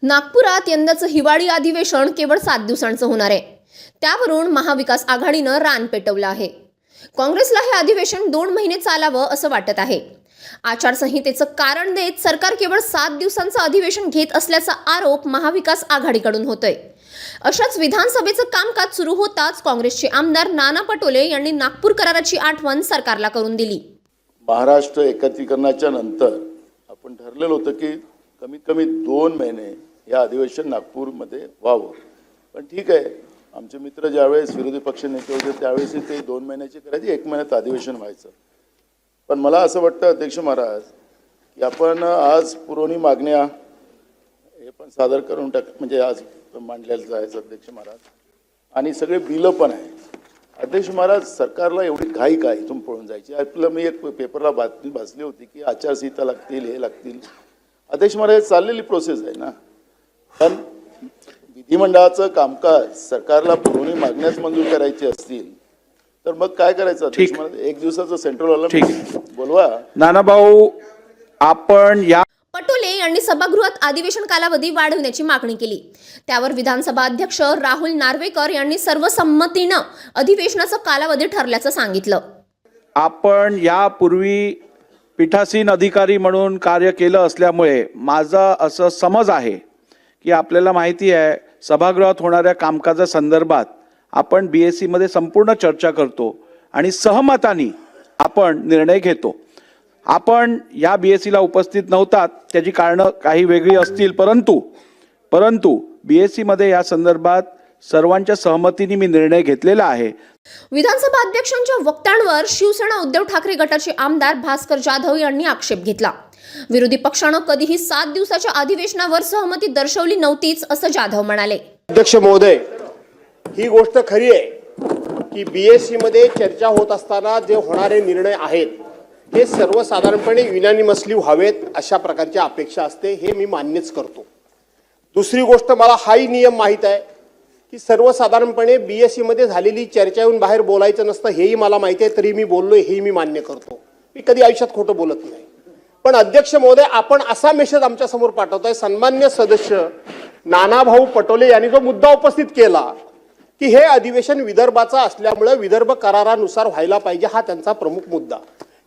नागपुरात यंदाचं हिवाळी अधिवेशन केवळ 7 दिवसांचं होणार आहे. त्यावरून महाविकास आघाडीनं रान पेटवलं आहे. काँग्रेसला हे अधिवेशन 2 महिने चालावं असं वाटत आहे. आचारसंहितेचं कारण देत सरकार केवळ 7 दिवसांचं अधिवेशन घेत असल्याचा आरोप महाविकास आघाडीकडून होतोय. अशाच विधानसभेचं कामकाज सुरू होताच काँग्रेसचे आमदार नाना पटोले यांनी नागपूर कराराची आठवण सरकारला करून दिली. महाराष्ट्र एकत्रीकरणाच्या नंतर आपण ठरलेलं होतं की कमीत कमी 2 महिने या अधिवेशन नागपूरमध्ये व्हावं. पण ठीक आहे, आमचे मित्र ज्यावेळेस विरोधी पक्ष नेते होते त्यावेळेस ते 2 महिन्याचे करायचे, 1 महिन्यात अधिवेशन व्हायचं. पण मला असं वाटतं अध्यक्ष महाराज की आपण आज पुरवणी मागण्या हे पण सादर करून म्हणजे आज मांडलेलं जायचं अध्यक्ष महाराज, आणि सगळे बिलं पण आहे. अध्यक्ष महाराज, सरकारला एवढी घाई काय इथून पळून जायची? आपलं मी एक पेपरला बातमी वाचली होती की आचारसंहिता लागतील, हे लागतील. अध्यक्ष महाराज, चाललेली प्रोसेस आहे ना. पण विधिमंडळाचं कामकाज सरकारला पुरवणी मागण्यास मंजूर करायची असतील तर मग काय करायचं अध्यक्ष महाराज? 1 दिवसाचं सेंट्रल हॉल बोलवा. नाना भाऊ, आपण या पटोले यांनी सभागृहात अधिवेशन कालावधी वाढवण्याची मागणी केली. त्यावर विधानसभा अध्यक्ष राहुल नार्वेकर यांनी सर्वसंमतीनं अधिवेशनाचा कालावधी ठरल्याचं सांगितलं. आपण यापूर्वी पीठासीन अधिकारी म्हणून कार्य केलं असल्यामुळे माझा असं समज आहे की आपल्याला माहिती आहे सभागृहात होणाऱ्या कामकाजासंदर्भात आपण BSc मध्ये संपूर्ण चर्चा करतो आणि सहमताने आपण निर्णय घेतो. आपण या BSc ला उपस्थित नव्हतात, त्याची कारणं काही वेगळी असतील, परंतु BSc मध्ये या संदर्भात सर्वांच्या सहमतीने मी निर्णय घेतलेला आहे. विधानसभा अध्यक्षांच्या वक्तव्यांवर शिवसेना उद्धव ठाकरे गटाचे आमदार भास्कर जाधव यांनी आक्षेप घेतला. विरोधी पक्षानं कधीही 7 दिवसाच्या अधिवेशनावर सहमती दर्शवली नव्हतीच असं जाधव म्हणाले. अध्यक्ष महोदय, ही गोष्ट खरी आहे की BSc मध्ये चर्चा होत असताना जे होणारे निर्णय आहेत हे सर्वसाधारणपणे युनॅनिमसली व्हावेत अशा प्रकारची अपेक्षा असते, हे मी मान्यच करतो. दुसरी गोष्ट, मला हाही नियम माहीत आहे की सर्वसाधारणपणे BSc मध्ये झालेली चर्चा येऊन बाहेर बोलायचं नसतं, हेही मला माहिती आहे, तरी मी बोललोय हेही मी मान्य करतो. मी कधी आयुष्यात खोटं बोलत नाही. पण अध्यक्ष महोदय, आपण असा मेसेज आमच्या समोर पाठवतोय, सन्मान्य सदस्य नानाभाऊ पटोले यांनी जो मुद्दा उपस्थित केला की हे अधिवेशन विदर्भाचं असल्यामुळे विदर्भ करारानुसार व्हायला पाहिजे, हा त्यांचा प्रमुख मुद्दा.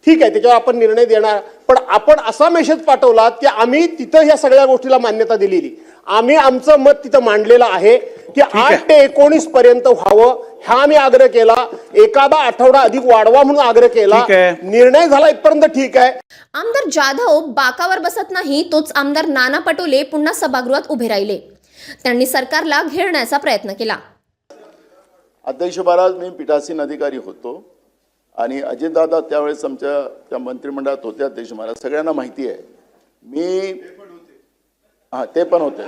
ठीक आहे, त्याच्यावर आपण निर्णय देणार. पण आपण असा मेसेज पाठवला की आम्ही तिथं या सगळ्या गोष्टीला मान्यता दिलेली, आम्ही आमचं मत तिथं मांडलेलं आहे की 8 ते 19 पर्यंत व्हावं, हा आम्ही आग्रह केला. एखादा आठवडा अधिक वाढवा म्हणून आग्रह केला. निर्णय झाला इथपर्यंत ठीक आहे. आमदार जाधव बाकावर बसत नाही, तोच आमदार नाना पटोले पुन्हा सभागृहात उभे राहिले. त्यांनी सरकारला घेरण्याचा प्रयत्न केला. अध्यक्ष महाराज, मी पीठासीन अधिकारी होतो आणि अजितदादा त्यावेळेस आमच्या त्या मंत्रिमंडळात होते. अध्यक्ष महाराज, सगळ्यांना माहिती आहे. मी ते पण होते.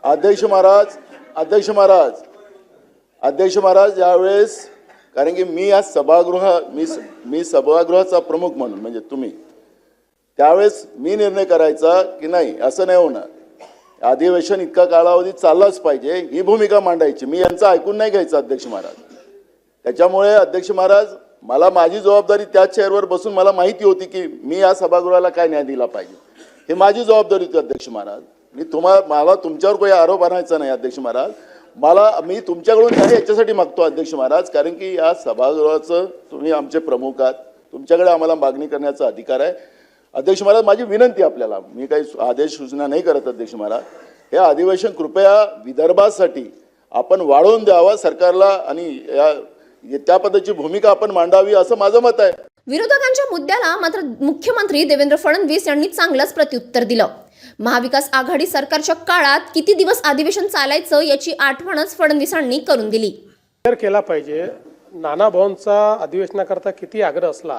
अध्यक्ष महाराज यावेळेस, कारण की मी आज मी सभागृहाचा प्रमुख म्हणून, म्हणजे तुम्ही, त्यावेळेस मी निर्णय करायचा की नाही असं नाही होणार, अधिवेशन इतका कालावधी चाललाच पाहिजे, ही भूमिका मांडायची. मी यांचं ऐकून नाही घ्यायचं अध्यक्ष महाराज. त्याच्यामुळे अध्यक्ष महाराज, मला माझी जबाबदारी त्या चेअरवर बसून मला माहिती होती की मी या सभागृहाला काय न्याय दिला पाहिजे, हे माझी जबाबदारी होती अध्यक्ष महाराज. मला तुमच्यावर काही आरोप आणायचा नाही अध्यक्ष महाराज. मी तुमच्याकडून काही याच्यासाठी मागतो अध्यक्ष महाराज, कारण की या सभागृहाचं तुम्ही आमचे प्रमुख आहात, तुमच्याकडे आम्हाला मागणी करण्याचा अधिकार आहे. अध्यक्ष महाराज, माझी विनंती आपल्याला, मी काही आदेश सूचना नाही करत अध्यक्ष महाराज, हे अधिवेशन कृपया विदर्भासाठी आपण वाढवून द्यावा सरकारला, आणि त्या पद्धतीची भूमिका आपण मांडावी असं माझं मत आहे. विरोधकांच्या मुद्द्याला मात्र मुख्यमंत्री देवेंद्र फडणवीस यांनी चांगलंच प्रत्युत्तर दिलं. महाविकास आघाडी सरकारच्या काळात किती दिवस अधिवेशन चालायचं याची आठवणच फडणवीसांनी करून दिली. केला पाहिजे. नानाभाऊंचा अधिवेशनाकरता किती आग्रह असला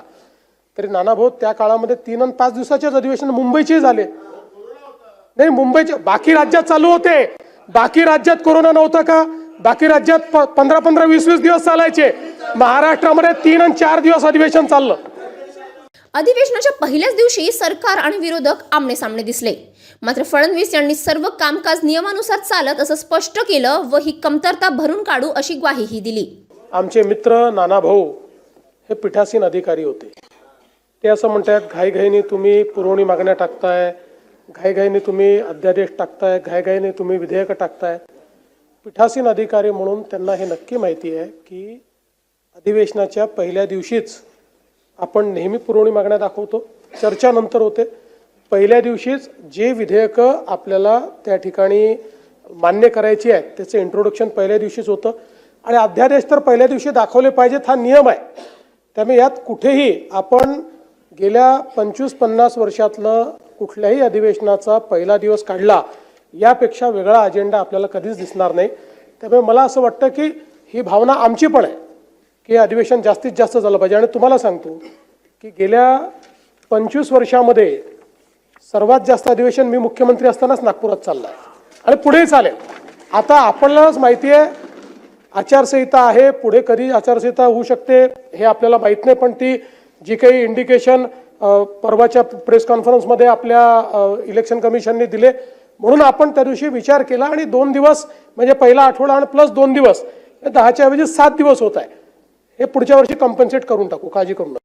तरी नानाभाऊ त्या काळामध्ये 3 आणि 5 दिवसाचेच अधिवेशन मुंबईचे झाले नाही. मुंबईचे बाकी राज्यात चालू होते. बाकी राज्यात कोरोना नव्हता का? बाकी राज्यात 15-15, 20-20 दिवस चालायचे. महाराष्ट्रामध्ये 3 आणि 4 दिवस अधिवेशन चाललं. अधिवेशनाच्या पहिल्याच दिवशी सरकार आणि विरोधक आमने सामने दिसले. मात्र फडणवीस यांनी सर्व कामकाज नियमानुसार चालत असं स्पष्ट केलं व ही कमतरता भरून काढू अशी ग्वाहीही दिली. आमचे मित्र नानाभाऊ हे पीठासीन अधिकारी होते. ते असं म्हणतात घाईघाईने तुम्ही पुरवणी मागण्या टाकताय, घाईघाईने तुम्ही अध्यादेश टाकताय, घाईघाईने तुम्ही विधेयकं टाकताय. पीठासीन अधिकारी म्हणून त्यांना हे नक्की माहिती आहे की अधिवेशनाच्या पहिल्या दिवशीच आपण नेहमी पुरवणी मागण्या दाखवतो, चर्चा नंतर होते. पहिल्या दिवशीच जे विधेयकं आपल्याला त्या ठिकाणी मान्य करायची आहेत त्याचं इंट्रोडक्शन पहिल्या दिवशीच होतं आणि अध्यादेश तर पहिल्या दिवशी दाखवले पाहिजेत हा नियम आहे. त्यामुळे यात कुठेही आपण गेल्या 25-50 वर्षातलं कुठल्याही अधिवेशनाचा पहिला दिवस काढला यापेक्षा वेगळा अजेंडा आपल्याला कधीच दिसणार नाही. त्यामुळे मला असं वाटतं की ही भावना आमची पण आहे की अधिवेशन जास्तीत जास्त झालं पाहिजे. आणि तुम्हाला सांगतो की गेल्या 25 वर्षामध्ये सर्वात जास्त अधिवेशन मी मुख्यमंत्री असतानाच नागपुरात चाललं आहे आणि पुढेही चालेल. आता आपल्यालाच माहिती आहे आचारसंहिता आहे, पुढे कधी आचारसंहिता होऊ शकते हे आपल्याला माहीत नाही, पण ती जी काही इंडिकेशन परवाच्या प्रेस कॉन्फरन्समध्ये आपल्या इलेक्शन कमिशनने दिले म्हणून आपण त्या दिवशी विचार केला आणि 2 दिवस म्हणजे पहिला आठवडा आणि प्लस 2 दिवस 10च्या ऐवजी 7 दिवस होत आहे. हे पुढच्या वर्षी कॉम्पन्सेट करून टाकू, काळजी करू नका.